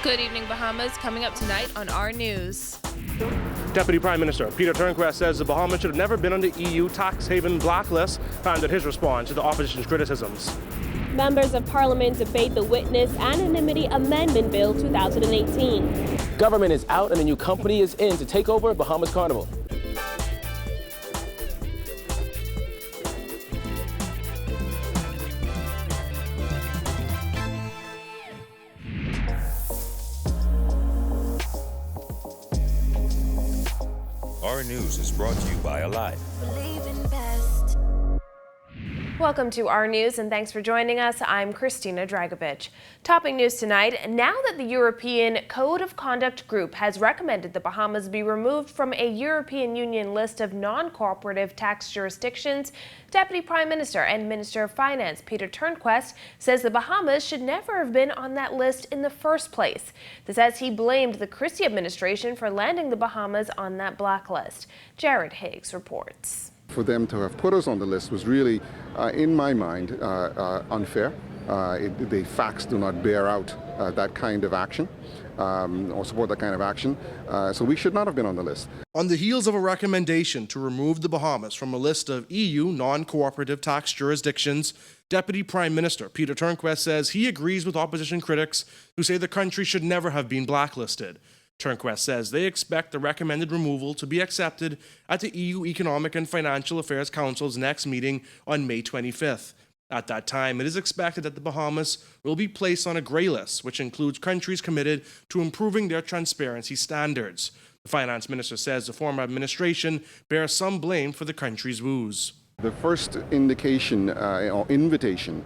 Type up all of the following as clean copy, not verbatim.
Good evening, Bahamas. Coming up tonight on our news. Deputy Prime Minister Peter Turnquest says the Bahamas should have never been on the EU tax haven blacklist, founded his response to the opposition's criticisms. Members of Parliament debate the Witness Anonymity Amendment Bill 2018. Government is out and a new company is in to take over Bahamas Carnival. Our news is brought to you by Alive. Welcome to our news and thanks for joining us. I'm KRISTINA Dragovich. Topping news tonight, now that the European Code of Conduct Group has recommended the Bahamas be removed from a European Union list of non-cooperative tax jurisdictions, Deputy Prime Minister and Minister of Finance Peter Turnquest says the Bahamas should never have been on that list in the first place. This as he blamed the Christie administration for landing the Bahamas on that blacklist. Jared Higgs reports. For them to have put us on the list was really, in my mind, unfair. The facts do not bear out that kind of action or support that kind of action. So we should not have been on the list. On the heels of a recommendation to remove the Bahamas from a list of EU non-cooperative tax jurisdictions, Deputy Prime Minister Peter Turnquest says he agrees with opposition critics who say the country should never have been blacklisted. Turnquest says they expect the recommended removal to be accepted at the EU Economic and Financial Affairs Council's next meeting on May 25th. At that time, it is expected that the Bahamas will be placed on a grey list, which includes countries committed to improving their transparency standards. The finance minister says the former administration bears some blame for the country's woes. The first indication or invitation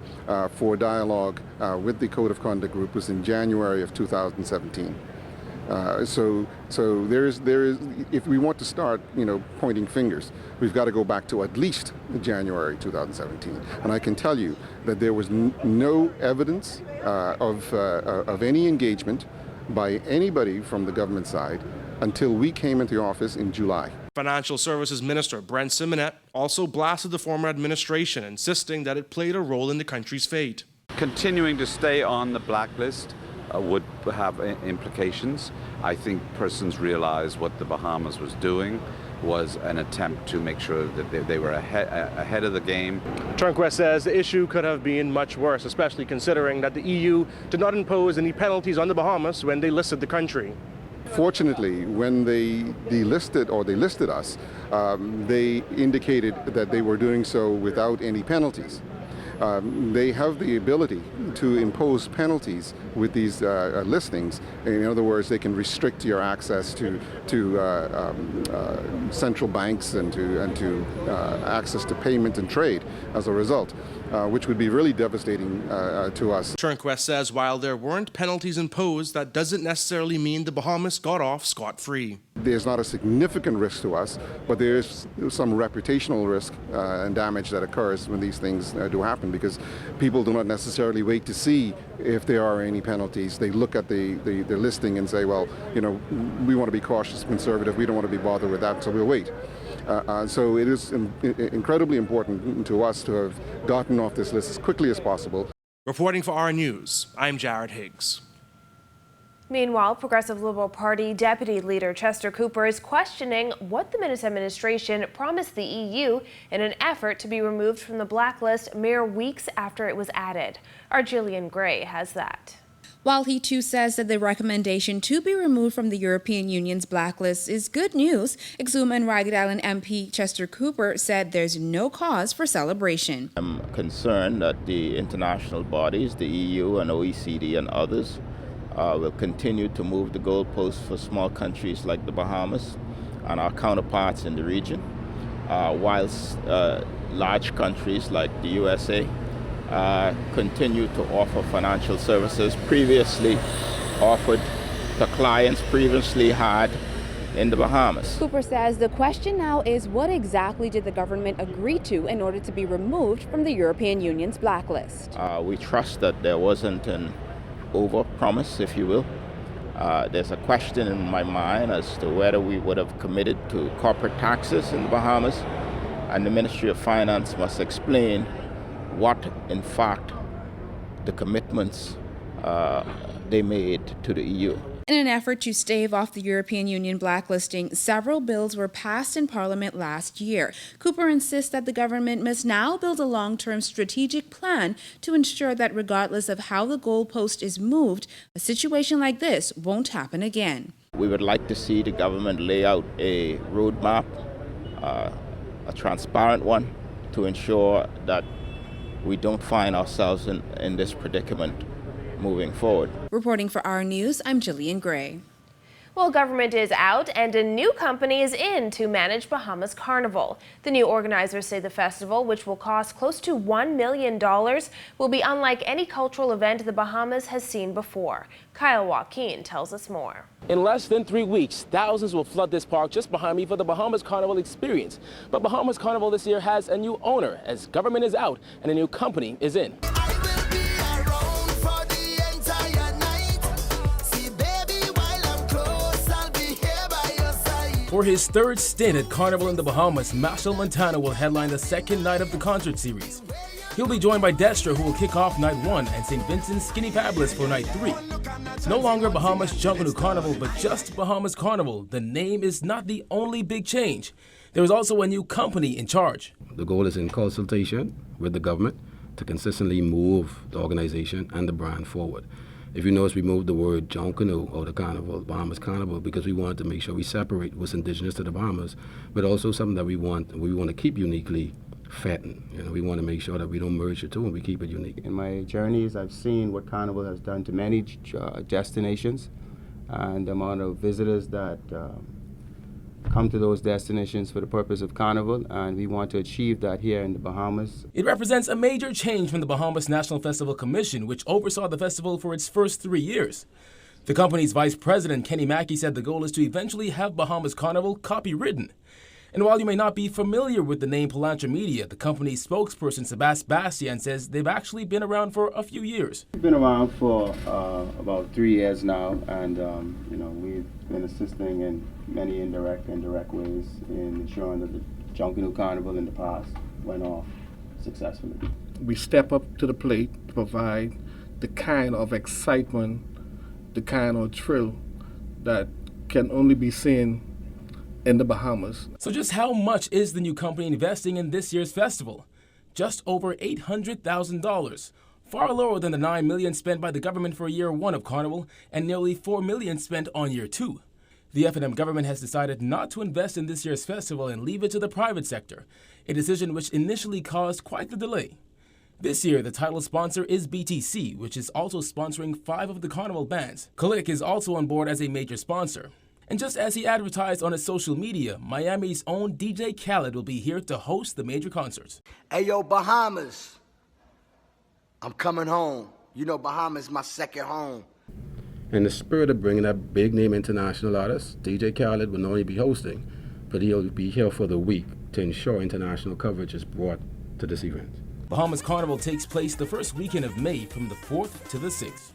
for dialogue with the Code of Conduct Group was in January of 2017. So there is, if we want to start, pointing fingers, we've got to go back to at least January 2017. And I can tell you that there was no evidence of any engagement by anybody from the government side until we came into office in July. Financial Services Minister BRENT SYMONETTE also blasted the former administration, insisting that it played a role in the country's fate. Continuing to stay on the blacklist would have implications. I think persons realized what the Bahamas was doing was an attempt to make sure that they were ahead of the game. Turnquest says the issue could have been much worse, especially considering that the EU did not impose any penalties on the Bahamas when they listed the country. Fortunately, when they listed us, they indicated that they were doing so without any penalties. They have the ability to impose penalties with these listings. In other words, they can restrict your access to central banks and to access to payment and trade as a result, which would be really devastating to us. Turnquest says while there weren't penalties imposed, that doesn't necessarily mean the Bahamas got off scot-free. There's not a significant risk to us, but there's some reputational risk and damage that occurs when these things do happen, because people do not necessarily wait to see if there are any penalties. They look at the listing and say, well, we want to be cautious and conservative. We don't want to be bothered with that, so we'll wait. So it is incredibly important to us to have gotten off this list as quickly as possible. Reporting for our news, I'm Jared Higgs. Meanwhile, Progressive Liberal Party Deputy Leader Chester Cooper is questioning what the Minnis administration promised the EU in an effort to be removed from the blacklist mere weeks after it was added. Our Jillian Gray has that. While he too says that the recommendation to be removed from the European Union's blacklist is good news, EXUMA and Ragged Island MP Chester Cooper said there's no cause for celebration. I'm concerned that the international bodies, the EU and OECD and others, will continue to move the goalposts for small countries like the Bahamas and our counterparts in the region, whilst large countries like the USA continue to offer financial services previously offered to clients previously had in the Bahamas. Cooper says the question now is what exactly did the government agree to in order to be removed from the European Union's blacklist? We trust that there wasn't an over-promise, if you will. There's a question in my mind as to whether we would have committed to corporate taxes in the Bahamas, and the Ministry of Finance must explain what, in fact, the commitments they made to the EU. In an effort to stave off the European Union blacklisting, several bills were passed in Parliament last year. Cooper insists that the government must now build a long-term strategic plan to ensure that regardless of how the goalpost is moved, a situation like this won't happen again. We would like to see the government lay out a roadmap, a transparent one, to ensure that we don't find ourselves in this predicament moving forward. Reporting for our news, I'm Jillian Gray. Well, government is out and a new company is in to manage Bahamas Carnival. The new organizers say the festival, which will cost close to $1 million, will be unlike any cultural event the Bahamas has seen before. Kyle WALKINE tells us more. In less than 3 weeks, thousands will flood this park just behind me for the Bahamas Carnival experience. But Bahamas Carnival this year has a new owner as government is out and a new company is in. For his third stint at Carnival in the Bahamas, Machel Montano will headline the second night of the concert series. He'll be joined by Destra, who will kick off night 1, and St. Vincent's Skinny Fabulous for night 3. It's no longer Bahamas Junkanoo Carnival, but just Bahamas Carnival. The name is not the only big change. There is also a new company in charge. The goal is in consultation with the government to consistently move the organization and the brand forward. If you notice, we moved the word Junkanoo out of Carnival, Bahamas Carnival, because we wanted to make sure we separate what's indigenous to the Bahamas, but also something that we want to keep uniquely Fettin. We want to make sure that we don't merge the two and we keep it unique. In my journeys, I've seen what Carnival has done to many destinations, and the amount of visitors that come to those destinations for the purpose of Carnival, and we want to achieve that here in the Bahamas. It represents a major change from the Bahamas National Festival Commission, which oversaw the festival for its first 3 years. The company's vice president, MACKEY, said the goal is to eventually have Bahamas Carnival copywritten. And while you may not be familiar with the name Palantra Media, the company's spokesperson, Sebastian, says they've actually been around for a few years. We've been around for about 3 years now, and we've been assisting in many indirect ways in ensuring that the Junkanoo Carnival in the past went off successfully. We step up to the plate to provide the kind of excitement, the kind of thrill that can only be seen in the Bahamas. So just how much is the new company investing in this year's festival? Just over $800,000, far lower than the $9 million spent by the government for year 1 of Carnival and nearly $4 million spent on year 2. The F&M government has decided not to invest in this year's festival and leave it to the private sector, a decision which initially caused quite the delay. This year, the title sponsor is BTC, which is also sponsoring 5 of the Carnival bands. Click is also on board as a major sponsor. And just as he advertised on his social media, Miami's own DJ Khaled will be here to host the major concerts. Hey, yo, Bahamas, I'm coming home. You know, Bahamas is my second home. In the spirit of bringing up big-name international artists, DJ Khaled will not only be hosting, but he'll be here for the week to ensure international coverage is brought to this event. Bahamas Carnival takes place the first weekend of May from the 4th to the 6th.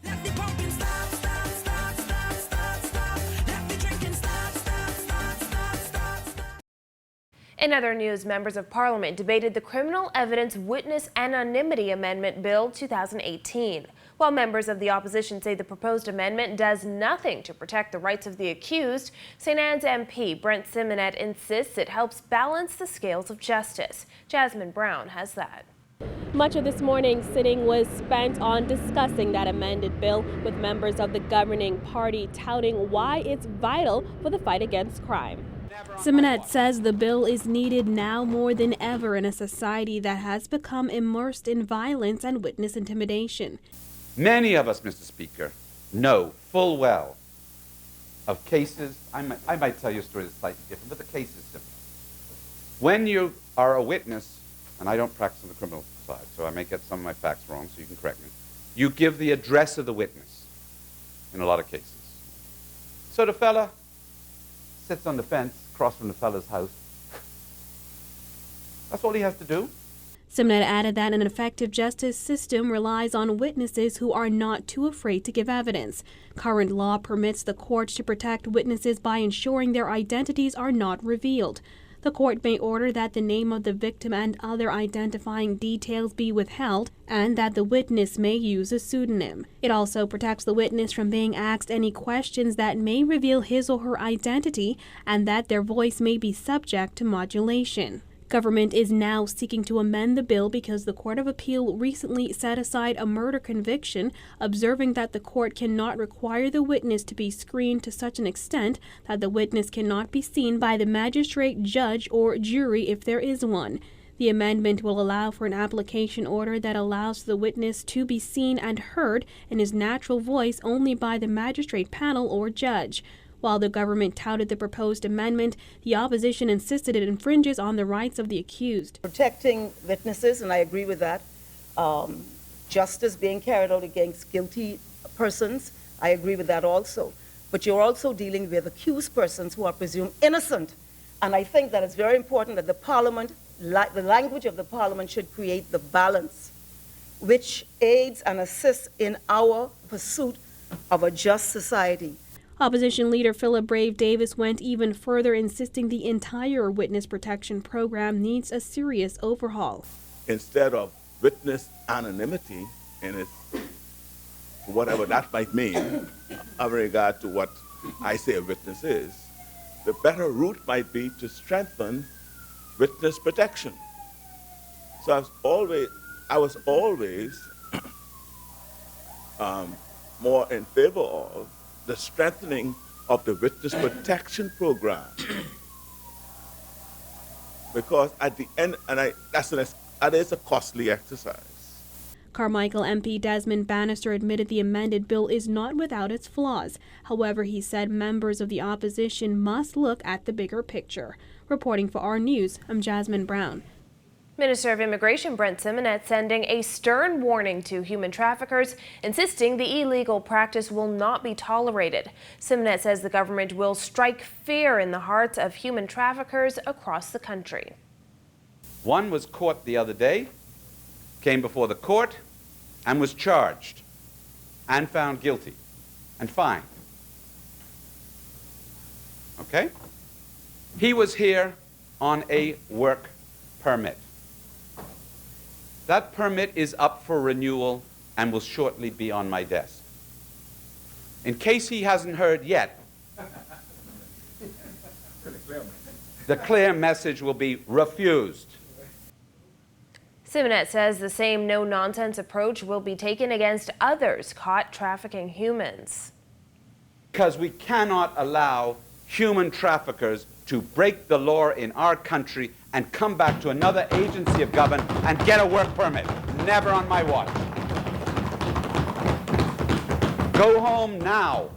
In other news, members of Parliament debated the Criminal Evidence Witness Anonymity Amendment Bill 2018. While members of the opposition say the proposed amendment does nothing to protect the rights of the accused, St. Anne's MP Brent SYMONETTE insists it helps balance the scales of justice. Jasmine Brown has that. Much of this morning's sitting was spent on discussing that amended bill, with members of the governing party touting why it's vital for the fight against crime. SYMONETTE says the bill is needed now more than ever in a society that has become immersed in violence and witness intimidation. Many of us, Mr. Speaker, know full well of cases. I might tell you a story that's slightly different, but the case is simple. When you are a witness, and I don't practice on the criminal side, so I may get some of my facts wrong, so you can correct me, you give the address of the witness in a lot of cases. So the fella sits on the fence across from the fella's house. That's all he has to do. SYMONETTE added that an effective justice system relies on witnesses who are not too afraid to give evidence. Current law permits the court to protect witnesses by ensuring their identities are not revealed. The court may order that the name of the victim and other identifying details be withheld, and that the witness may use a pseudonym. It also protects the witness from being asked any questions that may reveal his or her identity, and that their voice may be subject to modulation. Government is now seeking to amend the bill because the Court of Appeal recently set aside a murder conviction, observing that the court cannot require the witness to be screened to such an extent that the witness cannot be seen by the magistrate, judge, or jury if there is one. The amendment will allow for an application order that allows the witness to be seen and heard in his natural voice only by the magistrate panel or judge. While the government touted the proposed amendment, the opposition insisted it infringes on the rights of the accused. Protecting witnesses, and I agree with that. Justice being carried out against guilty persons, I agree with that also. But you're also dealing with accused persons who are presumed innocent. And I think that it's very important that the Parliament, the language of the Parliament, should create the balance which aids and assists in our pursuit of a just society. Opposition leader Philip Brave Davis went even further, insisting the entire witness protection program needs a serious overhaul. Instead of witness anonymity, in its whatever that might mean, in regard to what I say a witness is, the better route might be to strengthen witness protection. So I was always more in favor of the strengthening of the witness protection program, because at the end, that is a costly exercise. Carmichael MP Desmond Bannister admitted the amended bill is not without its flaws. However, he said members of the opposition must look at the bigger picture. Reporting for our News, I'm Jasmine Brown. Minister of Immigration Brent Symonette sending a stern warning to human traffickers, insisting the illegal practice will not be tolerated. Symonette says the government will strike fear in the hearts of human traffickers across the country. One was caught the other day, came before the court, and was charged and found guilty and fined. Okay? He was here on a work permit. That permit is up for renewal and will shortly be on my desk. In case he hasn't heard yet, the clear message will be refused. Symonette says the same no-nonsense approach will be taken against others caught trafficking humans. Because we cannot allow human traffickers to break the law in our country and come back to another agency of government and get a work permit. Never on my watch. Go home now,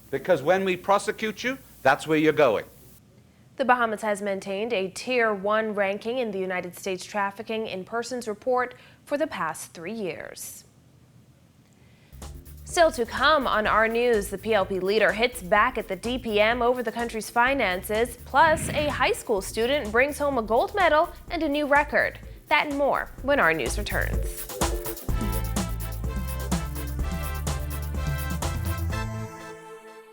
because when we prosecute you, that's where you're going. The Bahamas has maintained a Tier 1 ranking in the United States Trafficking in Persons report for the past 3 years. Still to come on our News, the PLP leader hits back at the DPM over the country's finances, plus a high school student brings home a gold medal and a new record. That and more when our News returns.